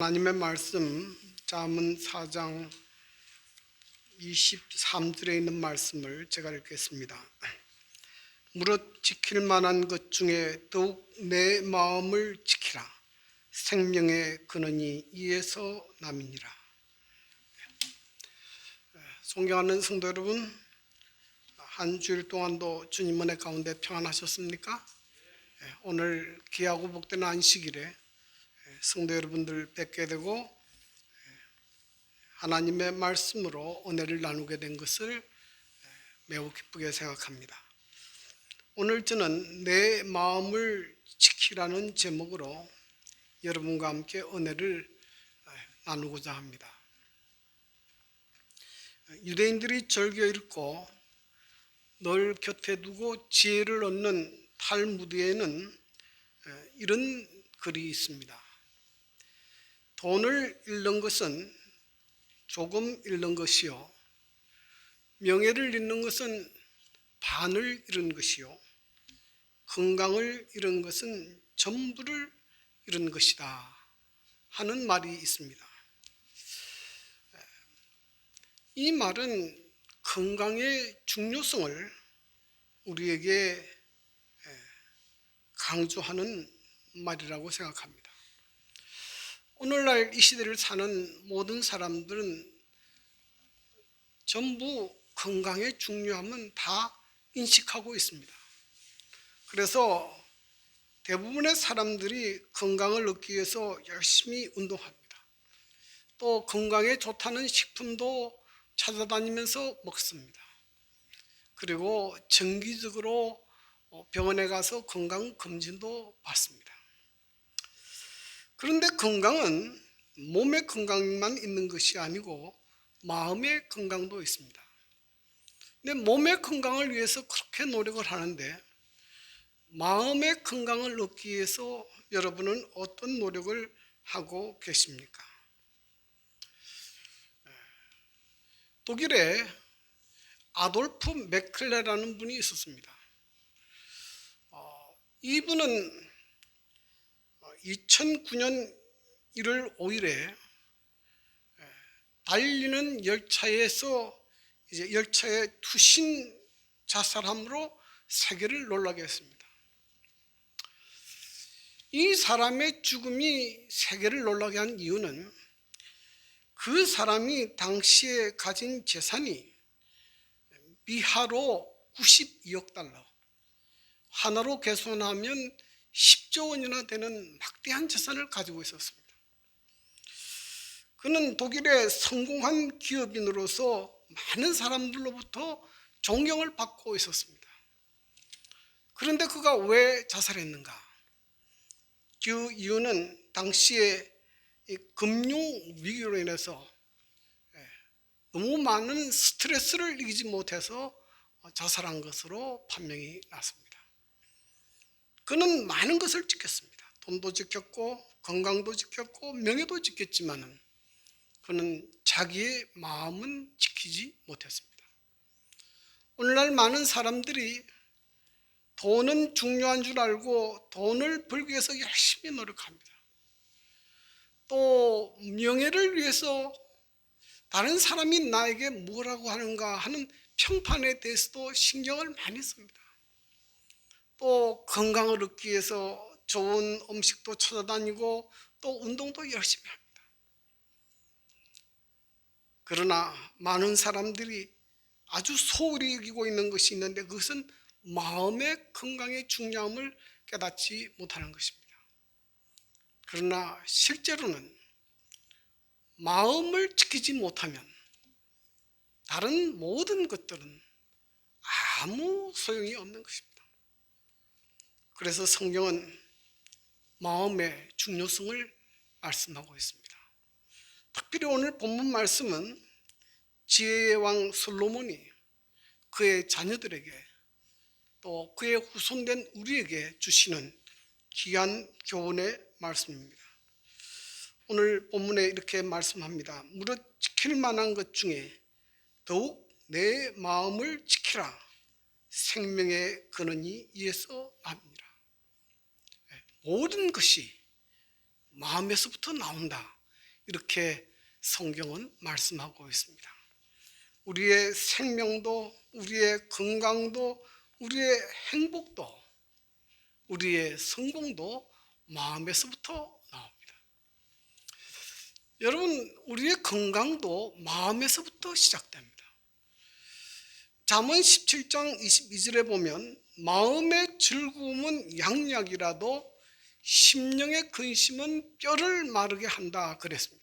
하나님의 말씀 잠언 4장 23절에 있는 말씀을 제가 읽겠습니다. 무릇 지킬 만한 것 중에 더욱 내 마음을 지키라. 생명의 근원이 이에서 남이니라. 존경하는 성도 여러분, 한 주일 동안도 주님 은혜 가운데 평안하셨습니까? 오늘 귀하고 복된 안식일에 성도 여러분들 뵙게 되고 하나님의 말씀으로 은혜를 나누게 된 것을 매우 기쁘게 생각합니다. 오늘 저는 내 마음을 지키라는 제목으로 여러분과 함께 은혜를 나누고자 합니다. 유대인들이 즐겨 읽고 널 곁에 두고 지혜를 얻는 탈무드에는 이런 글이 있습니다. 돈을 잃는 것은 조금 잃는 것이요, 명예를 잃는 것은 반을 잃은 것이요, 건강을 잃은 것은 전부를 잃은 것이다 하는 말이 있습니다. 이 말은 건강의 중요성을 우리에게 강조하는 말이라고 생각합니다. 오늘날 이 시대를 사는 모든 사람들은 전부 건강의 중요함은 다 인식하고 있습니다. 그래서 대부분의 사람들이 건강을 얻기 위해서 열심히 운동합니다. 또 건강에 좋다는 식품도 찾아다니면서 먹습니다. 그리고 정기적으로 병원에 가서 건강검진도 받습니다. 그런데 건강은 몸의 건강만 있는 것이 아니고 마음의 건강도 있습니다. 근데 몸의 건강을 위해서 그렇게 노력을 하는데 마음의 건강을 얻기 위해서 여러분은 어떤 노력을 하고 계십니까? 독일에 아돌프 메클레라는 분이 있었습니다. 이분은 2009년 1월 5일에 달리는 열차에서 열차에 투신 자살함으로 세계를 놀라게 했습니다. 이 사람의 죽음이 세계를 놀라게 한 이유는 그 사람이 당시에 가진 재산이 미하로 92억 달러, 하나로 계산하면 10조 원이나 되는 막대한 재산을 가지고 있었습니다. 그는 독일의 성공한 기업인으로서 많은 사람들로부터 존경을 받고 있었습니다. 그런데 그가 왜 자살했는가? 그 이유는 당시에 금융 위기로 인해서 너무 많은 스트레스를 이기지 못해서 자살한 것으로 판명이 났습니다. 그는 많은 것을 지켰습니다. 돈도 지켰고 건강도 지켰고 명예도 지켰지만 그는 자기의 마음은 지키지 못했습니다. 오늘날 많은 사람들이 돈은 중요한 줄 알고 돈을 벌기 위해서 열심히 노력합니다. 또 명예를 위해서 다른 사람이 나에게 뭐라고 하는가 하는 평판에 대해서도 신경을 많이 씁니다. 또 건강을 얻기 위해서 좋은 음식도 찾아다니고 또 운동도 열심히 합니다. 그러나 많은 사람들이 아주 소홀히 여기고 있는 것이 있는데 그것은 마음의 건강의 중요함을 깨닫지 못하는 것입니다. 그러나 실제로는 마음을 지키지 못하면 다른 모든 것들은 아무 소용이 없는 것입니다. 그래서 성경은 마음의 중요성을 말씀하고 있습니다. 특별히 오늘 본문 말씀은 지혜의 왕 솔로몬이 그의 자녀들에게 또 그의 후손된 우리에게 주시는 귀한 교훈의 말씀입니다. 오늘 본문에 이렇게 말씀합니다. 무릇 지킬 만한 것 중에 더욱 내 마음을 지키라. 생명의 근원이 이에서 남이니라. 모든 것이 마음에서부터 나온다. 이렇게 성경은 말씀하고 있습니다. 우리의 생명도, 우리의 건강도, 우리의 행복도, 우리의 성공도 마음에서부터 나옵니다. 여러분, 우리의 건강도 마음에서부터 시작됩니다. 잠언 17장 22절에 보면 마음의 즐거움은 양약이라도 심령의 근심은 뼈를 마르게 한다 그랬습니다.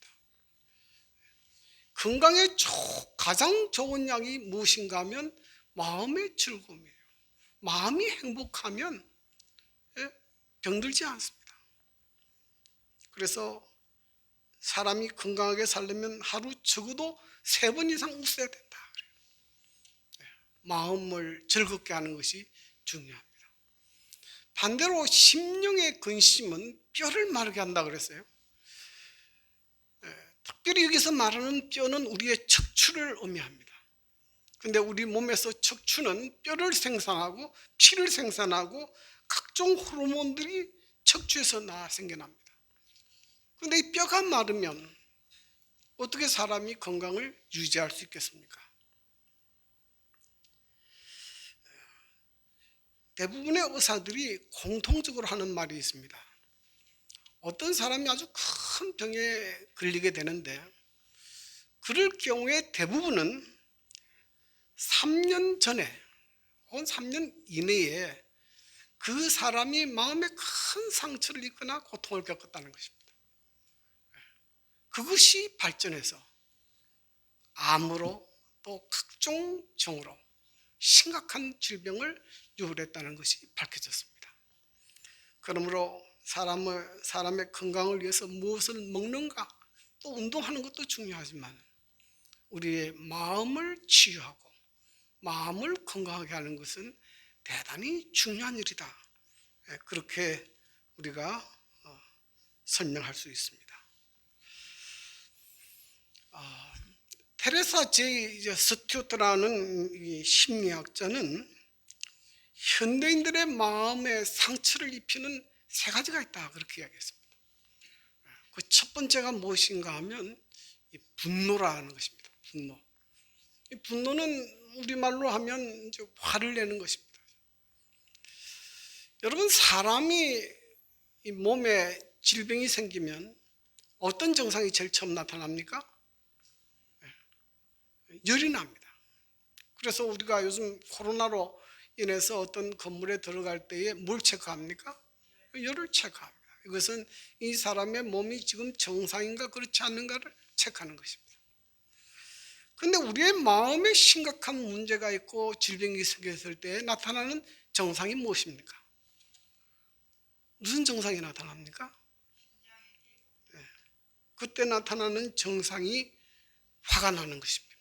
건강에 가장 좋은 약이 무엇인가 하면 마음의 즐거움이에요. 마음이 행복하면 병들지 않습니다. 그래서 사람이 건강하게 살려면 하루 적어도 3번 이상 웃어야 된다. 마음을 즐겁게 하는 것이 중요합니다. 반대로 심령의 근심은 뼈를 마르게 한다 그랬어요. 특별히 여기서 말하는 뼈는 우리의 척추를 의미합니다. 그런데 우리 몸에서 척추는 뼈를 생산하고 피를 생산하고 각종 호르몬들이 척추에서 생겨납니다. 그런데 이 뼈가 마르면 어떻게 사람이 건강을 유지할 수 있겠습니까? 대부분의 의사들이 공통적으로 하는 말이 있습니다. 어떤 사람이 아주 큰 병에 걸리게 되는데 그럴 경우에 대부분은 3년 전에 혹은 3년 이내에 그 사람이 마음에 큰 상처를 입거나 고통을 겪었다는 것입니다. 그것이 발전해서 암으로 또 각종 병으로 심각한 질병을 유발했다는 것이 밝혀졌습니다. 그러므로 사람의 건강을 위해서 무엇을 먹는가 또 운동하는 것도 중요하지만 우리의 마음을 치유하고 마음을 건강하게 하는 것은 대단히 중요한 일이다. 그렇게 우리가 설명할 수 있습니다. 테레사 제이 스튜어트라는 심리학자는 현대인들의 마음에 상처를 입히는 3가지가 있다 그렇게 이야기했습니다. 그 첫 번째가 무엇인가 하면 이 분노라는 것입니다. 분노. 이 분노는 우리말로 하면 이제 화를 내는 것입니다. 여러분, 사람이 이 몸에 질병이 생기면 어떤 증상이 제일 처음 나타납니까? 열이 납니다. 그래서 우리가 요즘 코로나로 인해서 어떤 건물에 들어갈 때에 뭘 체크합니까? 열을 체크합니다. 이것은 이 사람의 몸이 지금 정상인가 그렇지 않는가를 체크하는 것입니다. 그런데 우리의 마음에 심각한 문제가 있고 질병이 생겼을 때 나타나는 증상이 무엇입니까? 무슨 증상이 나타납니까? 그때 나타나는 증상이 화가 나는 것입니다.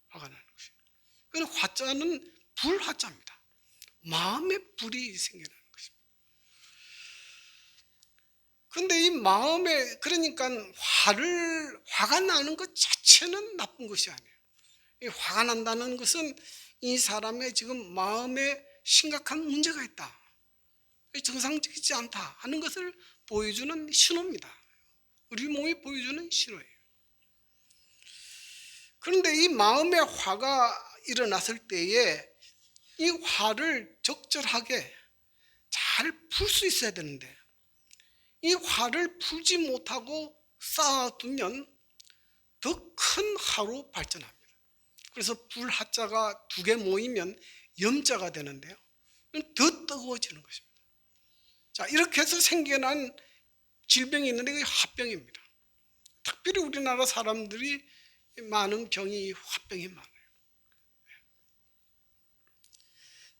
화가 나는 것입니다. 그래서 화자는 불화자입니다. 마음에 불이 생기는 것입니다. 그런데 이 마음에 그러니까 화가 나는 것 자체는 나쁜 것이 아니에요. 이 화가 난다는 것은 이 사람의 지금 마음에 심각한 문제가 있다, 정상적이지 않다 하는 것을 보여주는 신호입니다. 우리 몸이 보여주는 신호예요. 그런데 이 마음에 화가 일어났을 때에 이 화를 적절하게 잘 풀 수 있어야 되는데 이 화를 풀지 못하고 쌓아두면 더 큰 화로 발전합니다. 그래서 불화자가 2개 모이면 염자가 되는데요, 더 뜨거워지는 것입니다. 자, 이렇게 해서 생겨난 질병이 있는데 그게 화병입니다. 특별히 우리나라 사람들이 많은 병이 화병이 많아요.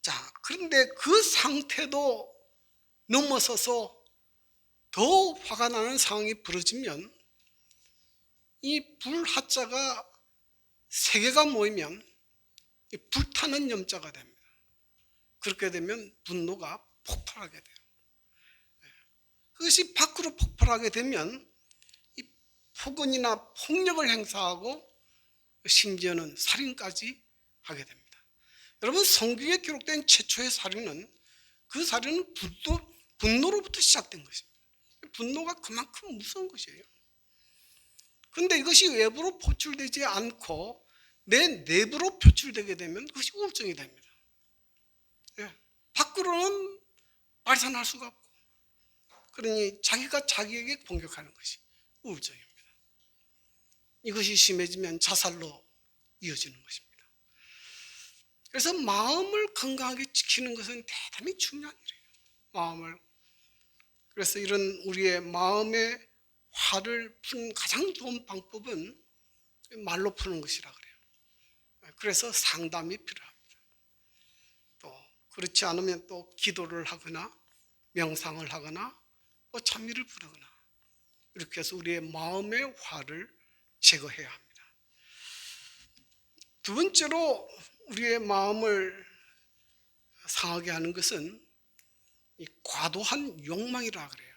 자, 그런데 그 상태도 넘어서서 더 화가 나는 상황이 벌어지면 이 불화자가 3개가 모이면 불타는 염자가 됩니다. 그렇게 되면 분노가 폭발하게 돼요. 그것이 밖으로 폭발하게 되면 이 폭언이나 폭력을 행사하고 심지어는 살인까지 하게 됩니다. 여러분, 성경에 기록된 최초의 살인은 그 살인은 분노로부터 시작된 것입니다. 분노가 그만큼 무서운 것이에요. 근데 이것이 외부로 표출되지 않고 내 내부로 표출되게 되면 그것이 우울증이 됩니다. 예. 밖으로는 발산할 수가 없고, 그러니 자기가 자기에게 공격하는 것이 우울증입니다. 이것이 심해지면 자살로 이어지는 것입니다. 그래서 마음을 건강하게 지키는 것은 대단히 중요한 일이에요. 마음을. 그래서 이런 우리의 마음의 화를 푸는 가장 좋은 방법은 말로 푸는 것이라 그래요. 그래서 상담이 필요합니다. 또 그렇지 않으면 또 기도를 하거나 명상을 하거나 또 찬미를 부르거나 이렇게 해서 우리의 마음의 화를 제거해야 합니다. 두 번째로 우리의 마음을 상하게 하는 것은 이 과도한 욕망이라 그래요.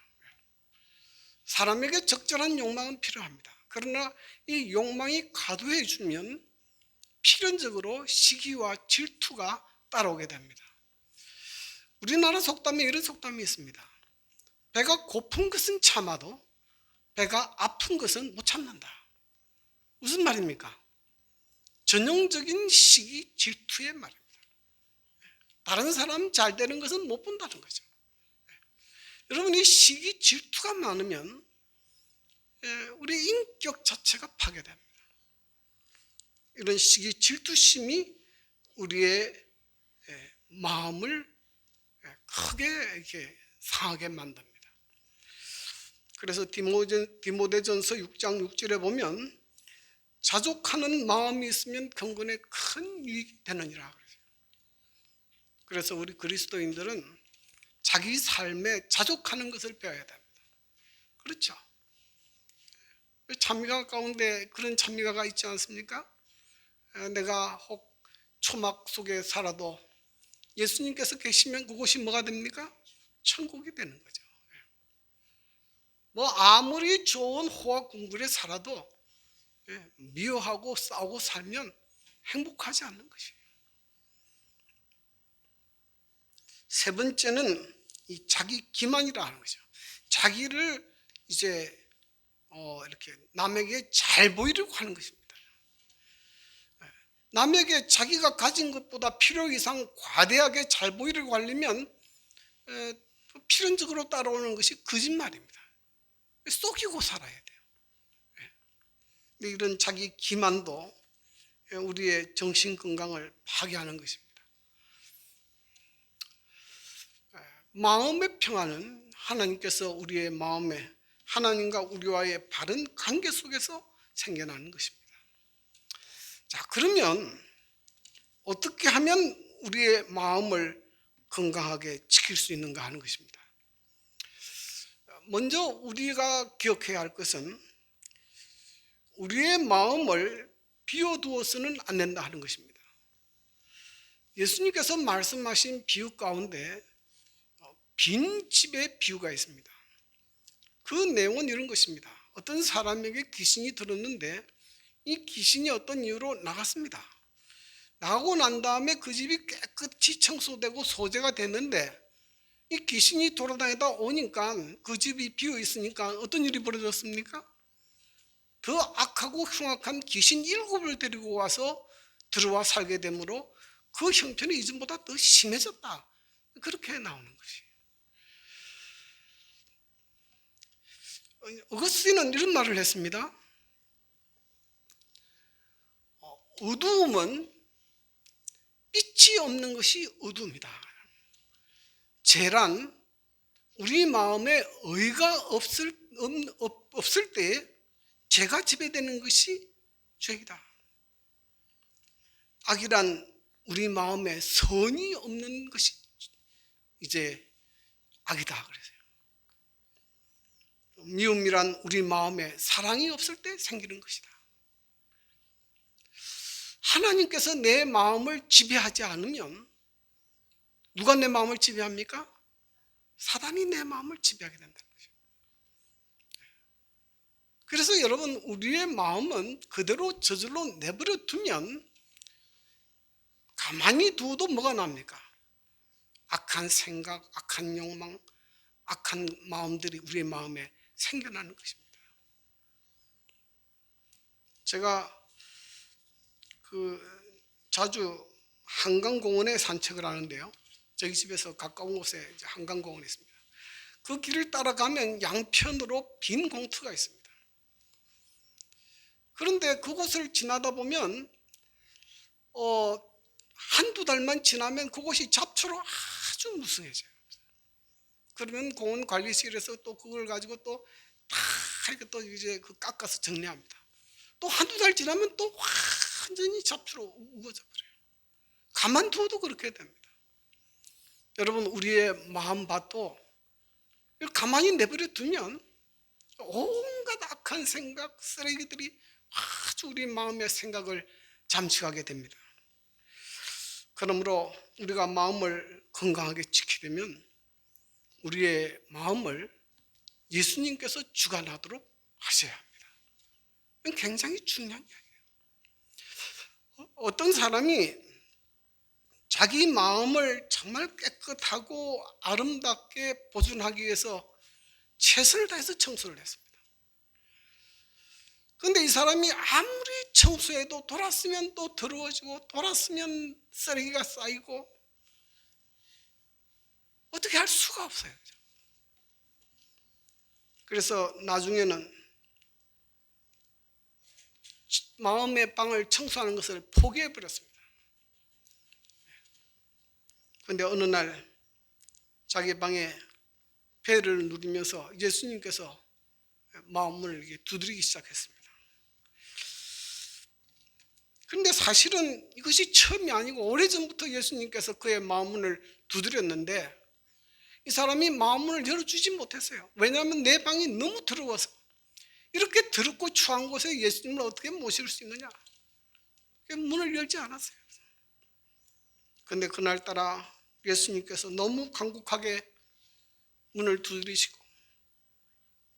사람에게 적절한 욕망은 필요합니다. 그러나 이 욕망이 과도해지면 필연적으로 시기와 질투가 따라오게 됩니다. 우리나라 속담에 이런 속담이 있습니다. 배가 고픈 것은 참아도 배가 아픈 것은 못 참는다. 무슨 말입니까? 전형적인 시기 질투의 말입니다. 다른 사람 잘 되는 것은 못 본다는 거죠. 여러분이 시기 질투가 많으면 우리 인격 자체가 파괴됩니다. 이런 시기 질투심이 우리의 마음을 크게 이렇게 상하게 만듭니다. 그래서 디모데전서 6장 6절에 보면 자족하는 마음이 있으면 경건에 큰 이익이 되느니라 그러죠. 그래서 우리 그리스도인들은 자기 삶에 자족하는 것을 배워야 됩니다. 그렇죠? 찬미가 가운데 그런 찬미가가 있지 않습니까? 내가 혹 초막 속에 살아도 예수님께서 계시면 그곳이 뭐가 됩니까? 천국이 되는 거죠. 뭐 아무리 좋은 호화 궁궐에 살아도 미워하고 싸우고 살면 행복하지 않는 것이에요. 세 번째는 이 자기 기만이라 하는 거죠. 자기를 이제 이렇게 남에게 잘 보이려고 하는 것입니다. 남에게 자기가 가진 것보다 필요 이상 과대하게 잘 보이려고 하려면 필연적으로 따라오는 것이 거짓말입니다. 속이고 살아야 돼요. 근데 이런 자기 기만도 우리의 정신 건강을 파괴하는 것입니다. 마음의 평안은 하나님께서 우리의 마음에 하나님과 우리와의 바른 관계 속에서 생겨나는 것입니다. 자, 그러면 어떻게 하면 우리의 마음을 건강하게 지킬 수 있는가 하는 것입니다. 먼저 우리가 기억해야 할 것은 우리의 마음을 비워두어서는 안 된다 하는 것입니다. 예수님께서 말씀하신 비유 가운데 빈 집의 비유가 있습니다. 그 내용은 이런 것입니다. 어떤 사람에게 귀신이 들었는데 이 귀신이 어떤 이유로 나갔습니다. 나가고 난 다음에 그 집이 깨끗이 청소되고 소재가 됐는데 이 귀신이 돌아다니다 오니까 그 집이 비어 있으니까 어떤 일이 벌어졌습니까? 더 악하고 흉악한 귀신 7을 데리고 와서 들어와 살게 되므로 그 형편이 이전보다 더 심해졌다. 그렇게 나오는 것이에요. 어거스틴은 이런 말을 했습니다. 어두움은 빛이 없는 것이 어두움이다. 죄란 우리 마음에 의가 없을 때 죄가 지배되는 것이 죄이다. 악이란 우리 마음에 선이 없는 것이 이제 악이다 그래서요. 미움이란 우리 마음에 사랑이 없을 때 생기는 것이다. 하나님께서 내 마음을 지배하지 않으면 누가 내 마음을 지배합니까? 사단이 내 마음을 지배하게 된다는 거죠. 그래서 여러분, 우리의 마음은 그대로 저절로 내버려 두면 가만히 두어도 뭐가 납니까? 악한 생각, 악한 욕망, 악한 마음들이 우리의 마음에 생겨나는 것입니다. 제가 자주 한강공원에 산책을 하는데요. 저희 집에서 가까운 곳에 이제 한강공원이 있습니다. 그 길을 따라가면 양편으로 빈 공터가 있습니다. 그런데 그곳을 지나다 보면 한두 달만 지나면 그곳이 잡초로 아주 무성해져요. 그러면 공원 관리실에서 또 그걸 가지고 또 다 이렇게 또 이제 깎아서 정리합니다. 또 한두 달 지나면 또 완전히 잡초로 우거져 버려요. 가만두어도 그렇게 됩니다. 여러분, 우리의 마음 봐도 가만히 내버려 두면 온갖 악한 생각, 쓰레기들이 아주 우리 마음의 생각을 잠식하게 됩니다. 그러므로 우리가 마음을 건강하게 지키려면 우리의 마음을 예수님께서 주관하도록 하셔야 합니다. 이건 굉장히 중요한 이야기예요. 어떤 사람이 자기 마음을 정말 깨끗하고 아름답게 보존하기 위해서 최선을 다해서 청소를 했습니다. 그런데 이 사람이 아무리 청소해도 돌았으면 또 더러워지고 돌았으면 쓰레기가 쌓이고 어떻게 할 수가 없어요. 그래서 나중에는 마음의 방을 청소하는 것을 포기해버렸습니다. 그런데 어느 날 자기 방에 벨을 누르면서 예수님께서 마음을 두드리기 시작했습니다. 그런데 사실은 이것이 처음이 아니고 오래전부터 예수님께서 그의 마음문을 두드렸는데 이 사람이 마음문을 열어주지 못했어요. 왜냐하면 내 방이 너무 더러워서. 이렇게 더럽고 추한 곳에 예수님을 어떻게 모실 수 있느냐. 문을 열지 않았어요. 그런데 그날따라 예수님께서 너무 간곡하게 문을 두드리시고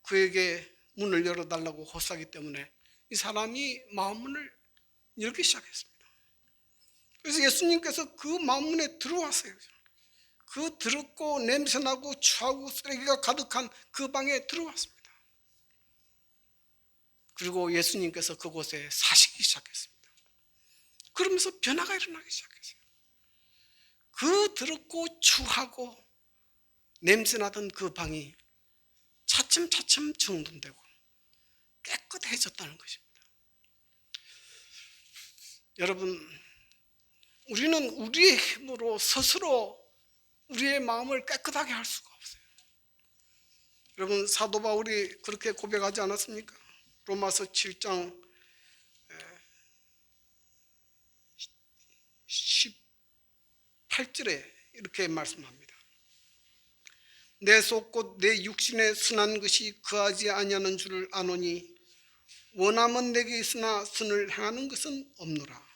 그에게 문을 열어달라고 호소하기 때문에 이 사람이 마음문을 열기 시작했습니다. 그래서 예수님께서 그 마음문에 들어왔어요. 그 더럽고 냄새나고 추하고 쓰레기가 가득한 그 방에 들어왔습니다. 그리고 예수님께서 그곳에 사시기 시작했습니다. 그러면서 변화가 일어나기 시작했어요. 그 더럽고 추하고 냄새나던 그 방이 차츰차츰 정돈되고 깨끗해졌다는 것입니다. 여러분, 우리는 우리의 힘으로 스스로 우리의 마음을 깨끗하게 할 수가 없어요. 여러분, 사도 바울이 그렇게 고백하지 않았습니까? 로마서 7장 18절에 이렇게 말씀합니다. 내 속 곧 내 육신에 선한 것이 거하지 아니하는 줄을 아노니 원함은 내게 있으나 선을 행하는 것은 없노라.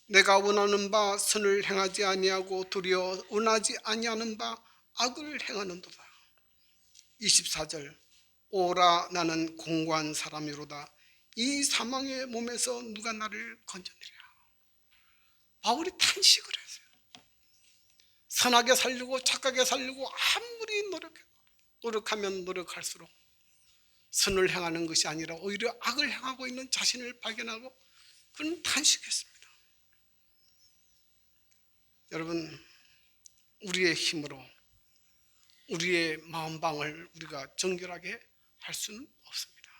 내가 원하는 바 선을 행하지 아니하고 도리어 원하지 아니하는 바 악을 행하는도다. 24절 오라 나는 공고한 사람이로다. 이 사망의 몸에서 누가 나를 건져내랴. 바울이 탄식을 했어요. 선하게 살려고 착하게 살려고 아무리 노력하면 노력할수록 선을 행하는 것이 아니라 오히려 악을 행하고 있는 자신을 발견하고 그는 탄식했습니다. 여러분, 우리의 힘으로 우리의 마음방을 우리가 정결하게 할 수는 없습니다.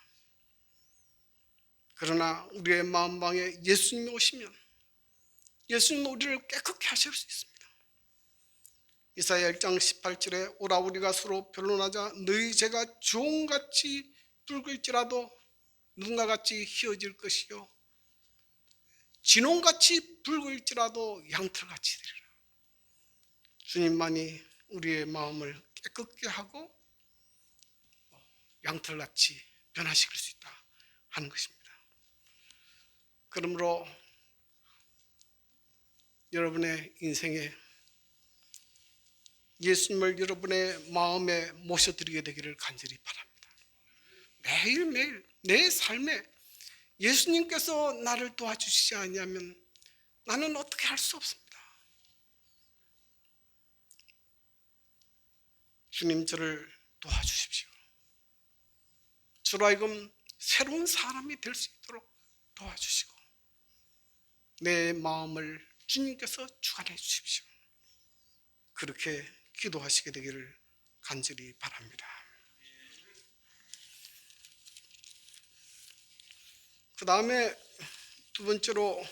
그러나 우리의 마음방에 예수님이 오시면 예수님은 우리를 깨끗게 하실 수 있습니다. 이사야 1장 18절에 오라 우리가 서로 변론하자. 너희 죄가 주홍같이 붉을지라도 눈과 같이 희어질 것이요 진홍같이 붉을지라도 양털같이 되리라. 주님만이 우리의 마음을 깨끗게 하고 양털같이 변화시킬 수 있다 하는 것입니다. 그러므로 여러분의 인생에 예수님을 여러분의 마음에 모셔드리게 되기를 간절히 바랍니다. 매일매일 내 삶에 예수님께서 나를 도와주시지 않으면 나는 어떻게 할 수 없습니다. 주님, 저를 도와주십시오. 저로 하여금 새로운 사람이 될 수 있도록 도와주시고 내 마음을 주님께서 주관해 주십시오. 그렇게 기도하시게 되기를 간절히 바랍니다. 그 다음에 두 번째로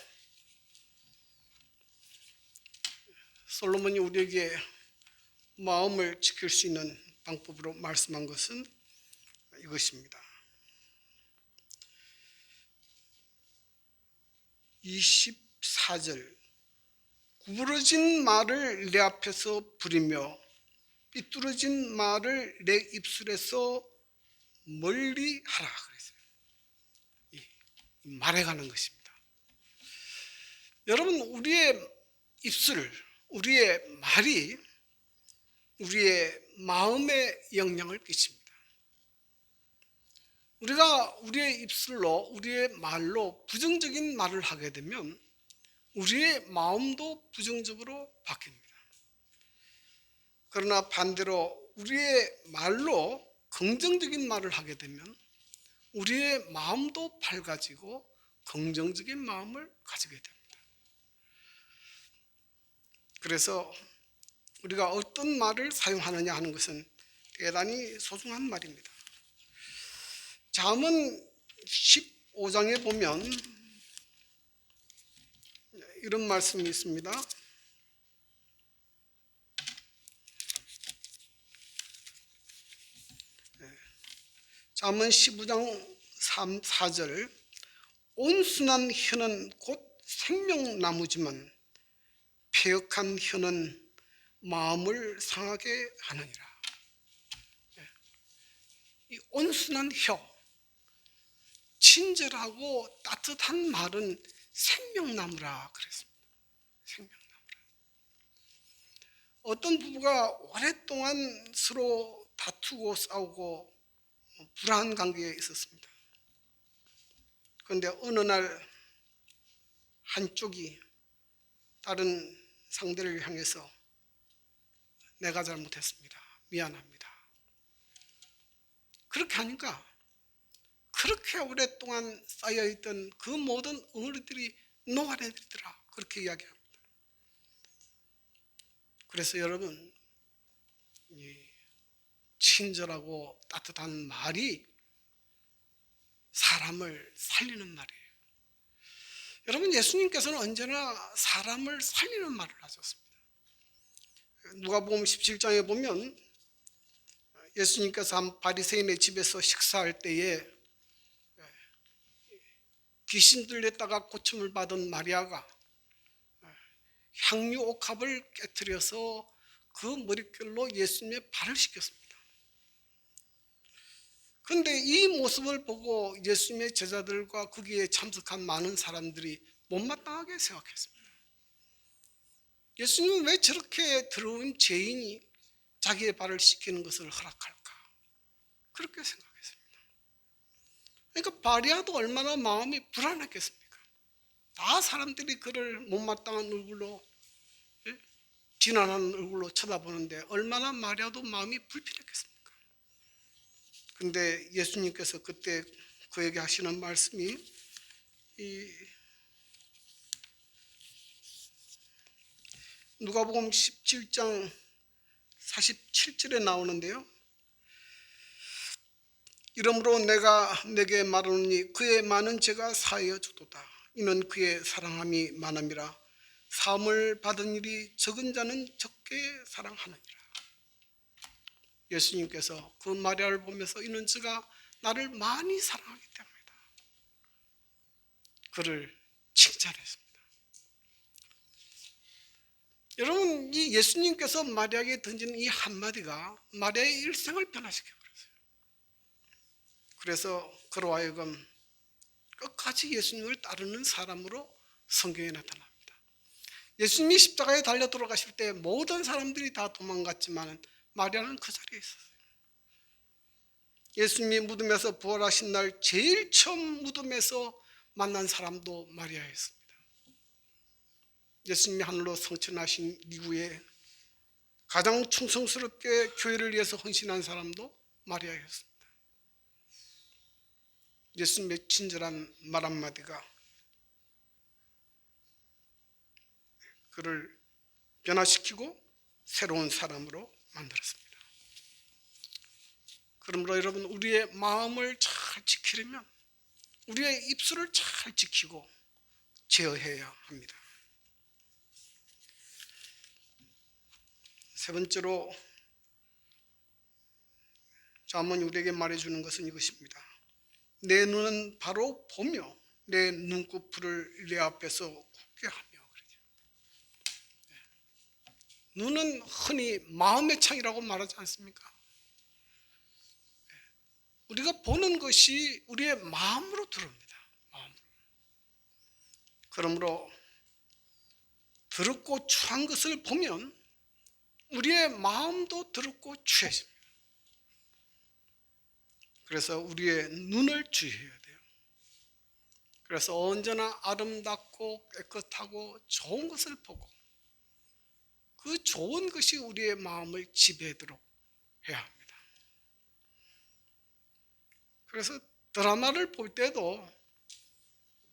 솔로몬이 우리에게 마음을 지킬 수 있는 방법으로 말씀한 것은 이것입니다. 24절 구부러진 말을 내 앞에서 부리며 삐뚤어진 말을 내 입술에서 멀리 하라 그랬어요. 말에 관한 것입니다. 여러분, 우리의 입술, 우리의 말이 우리의 마음에 영향을 끼칩니다. 우리가 우리의 입술로, 우리의 말로 부정적인 말을 하게 되면 우리의 마음도 부정적으로 바뀝니다. 그러나 반대로 우리의 말로 긍정적인 말을 하게 되면 우리의 마음도 밝아지고 긍정적인 마음을 가지게 됩니다. 그래서 우리가 어떤 말을 사용하느냐 하는 것은 대단히 소중한 말입니다. 잠언 15장에 보면 이런 말씀이 있습니다. 잠언 15장 3, 4절 온순한 혀는 곧 생명나무지만 패역한 혀는 마음을 상하게 하느니라. 이 온순한 혀, 친절하고 따뜻한 말은 생명나무라 그랬습니다. 생명나무라. 어떤 부부가 오랫동안 서로 다투고 싸우고 불안한 관계에 있었습니다. 그런데 어느 날 한쪽이 다른 상대를 향해서 내가 잘못했습니다. 미안합니다. 그렇게 하니까 그렇게 오랫동안 쌓여있던 그 모든 응어리들이 녹아내리더라. 그렇게 이야기합니다. 그래서 여러분, 친절하고 따뜻한 말이 사람을 살리는 말이에요. 여러분, 예수님께서는 언제나 사람을 살리는 말을 하셨습니다. 누가복음 17장에 보면 예수님께서 한 바리새인의 집에서 식사할 때에 귀신 들렸다가 고침을 받은 마리아가 향유 옥합을 깨뜨려서 그 머릿결로 예수님의 발을 씻겼습니다. 그런데 이 모습을 보고 예수님의 제자들과 거기에 참석한 많은 사람들이 못마땅하게 생각했습니다. 예수님은 왜 저렇게 더러운 죄인이 자기의 발을 씻기는 것을 허락할까? 그렇게 생각했습니다. 그러니까 마리아도 얼마나 마음이 불안했겠습니까? 다 사람들이 그를 못마땅한 얼굴로, 지난한 얼굴로 쳐다보는데 얼마나 마리아도 마음이 불편했겠습니까? 그런데 예수님께서 그때 그에게 하시는 말씀이 누가복음 17장 47절에 나오는데요. 이러므로 내가 내게 말하노니 그의 많은 죄가 사하여 주도다. 이는 그의 사랑함이 많음이라. 사함을 받은 일이 적은 자는 적게 사랑하느니라. 예수님께서 그 마리아를 보면서 이는 저가 나를 많이 사랑하기 때문이다. 그를 칭찬했습니다. 여러분, 이 예수님께서 마리아에게 던지는 이 한마디가 마리아의 일생을 변화시켜버렸어요. 그래서 그로 하여금 끝까지 예수님을 따르는 사람으로 성경에 나타납니다. 예수님이 십자가에 달려 돌아가실 때 모든 사람들이 다 도망갔지만 마리아는 그 자리에 있었어요. 예수님이 무덤에서 부활하신 날 제일 처음 무덤에서 만난 사람도 마리아였습니다. 예수님이 하늘로 승천하신 이후에 가장 충성스럽게 교회를 위해서 헌신한 사람도 마리아였습니다. 예수님의 친절한 말 한마디가 그를 변화시키고 새로운 사람으로 만들었습니다. 그러므로 여러분, 우리의 마음을 잘 지키려면 우리의 입술을 잘 지키고 제어해야 합니다. 세 번째로 잠언이 우리에게 말해주는 것은 이것입니다. 내 눈은 바로 보며 내 눈꺼풀을 내 앞에서 굳게 하며. 눈은 흔히 마음의 창이라고 말하지 않습니까? 우리가 보는 것이 우리의 마음으로 들어옵니다. 마음으로. 그러므로 더럽고 추한 것을 보면 우리의 마음도 더럽고 추해집니다. 그래서 우리의 눈을 주의해야 돼요. 그래서 언제나 아름답고 깨끗하고 좋은 것을 보고 그 좋은 것이 우리의 마음을 지배하도록 해야 합니다. 그래서 드라마를 볼 때도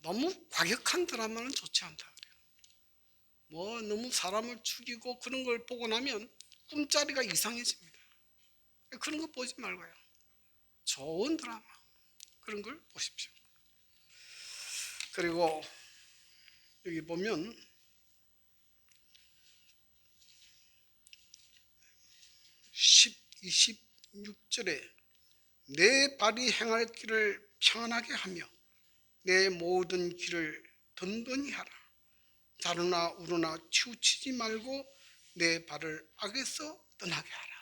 너무 과격한 드라마는 좋지 않다 그래요. 너무 사람을 죽이고 그런 걸 보고 나면 꿈자리가 이상해집니다. 그런 거 보지 말고요. 좋은 드라마 그런 걸 보십시오. 그리고 여기 보면 26절에 내 발이 행할 길을 평안하게 하며 내 모든 길을 든든히 하라. 자르나 우르나 치우치지 말고 내 발을 악에서 떠나게 하라.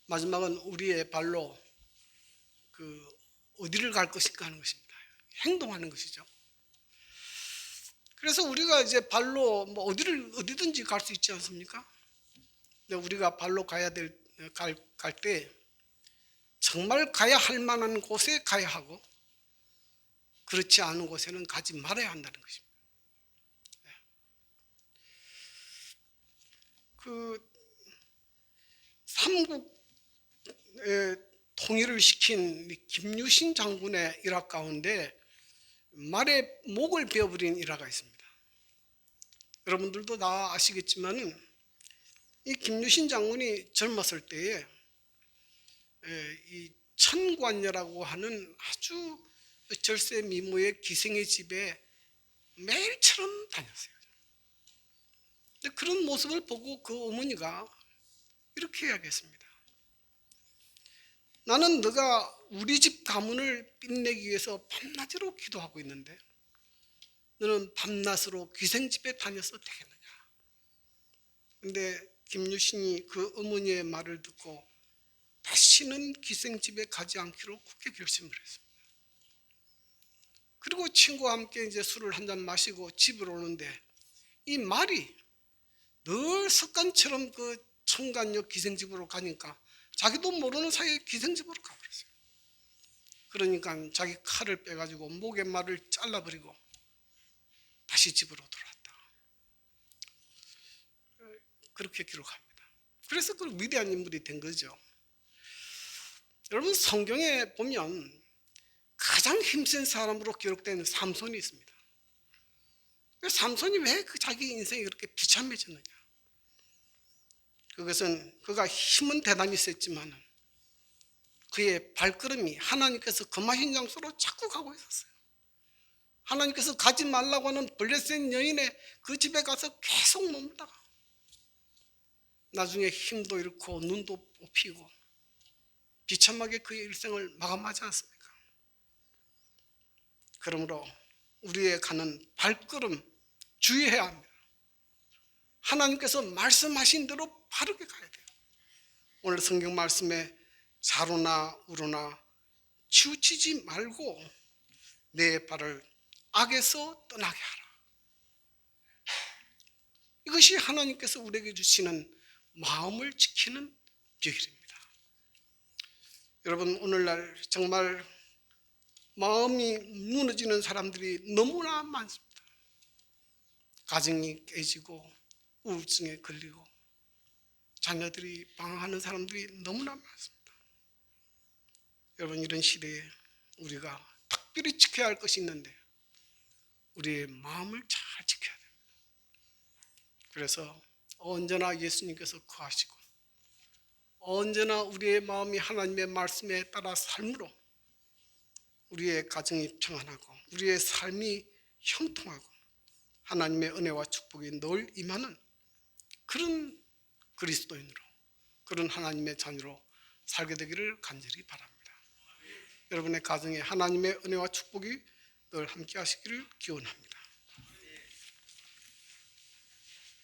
마지막은 우리의 발로 어디를 갈 것인가 하는 것입니다. 행동하는 것이죠. 그래서 우리가 이제 발로 어디든지 갈 수 있지 않습니까? 근데 우리가 발로 갈 때 정말 가야 할 만한 곳에 가야 하고 그렇지 않은 곳에는 가지 말아야 한다는 것입니다. 삼국의 통일을 시킨 김유신 장군의 일화 가운데 말의 목을 베어버린 일화가 있습니다. 여러분들도 다 아시겠지만은 이 김유신 장군이 젊었을 때에 이 천관녀라고 하는 아주 절세미모의 기생의 집에 매일처럼 다녔어요. 근데 그런 모습을 보고 그 어머니가 이렇게 이야기했습니다. 나는 너가 우리 집 가문을 빛내기 위해서 밤낮으로 기도하고 있는데 너는 밤낮으로 기생집에 다녀서 되겠느냐. 근데 김유신이 그 어머니의 말을 듣고 다시는 기생집에 가지 않기로 굳게 결심을 했습니다. 그리고 친구와 함께 이제 술을 한잔 마시고 집으로 오는데 이 말이 늘 습관처럼 그 천간역 기생집으로 가니까 자기도 모르는 사이에 기생집으로 가버렸어요. 그러니까 자기 칼을 빼가지고 목의 말을 잘라버리고 다시 집으로 돌아왔다. 그렇게 기록합니다. 그래서 그 위대한 인물이 된 거죠. 여러분, 성경에 보면 가장 힘센 사람으로 기록된 삼손이 있습니다. 삼손이 왜 자기 인생이 그렇게 비참해졌느냐? 그것은 그가 힘은 대단히 셌지만 그의 발걸음이 하나님께서 금하신 장소로 자꾸 가고 있었어요. 하나님께서 가지 말라고 하는 블레셋 여인의 그 집에 가서 계속 머물다가 나중에 힘도 잃고 눈도 뽑히고 비참하게 그의 일생을 마감하지 않습니까? 그러므로 우리의 가는 발걸음 주의해야 합니다. 하나님께서 말씀하신 대로 바르게 가야 돼요. 오늘 성경 말씀에 자루나 우루나 치우치지 말고 내 발을 악에서 떠나게 하라. 이것이 하나님께서 우리에게 주시는 마음을 지키는 비결입니다. 여러분, 오늘날 정말 마음이 무너지는 사람들이 너무나 많습니다. 가정이 깨지고 우울증에 걸리고 자녀들이 방황하는 사람들이 너무나 많습니다. 여러분, 이런 시대에 우리가 특별히 지켜야 할 것이 있는데 우리의 마음을 잘 지켜야 됩니다. 그래서 언제나 예수님께서 구하시고 언제나 우리의 마음이 하나님의 말씀에 따라 삶으로 우리의 가정이 평안하고 우리의 삶이 형통하고 하나님의 은혜와 축복이 늘 임하는 그런 그리스도인으로, 그런 하나님의 자녀로 살게 되기를 간절히 바랍니다. 여러분의 가정에 하나님의 은혜와 축복이 늘 함께 하시기를 기원합니다.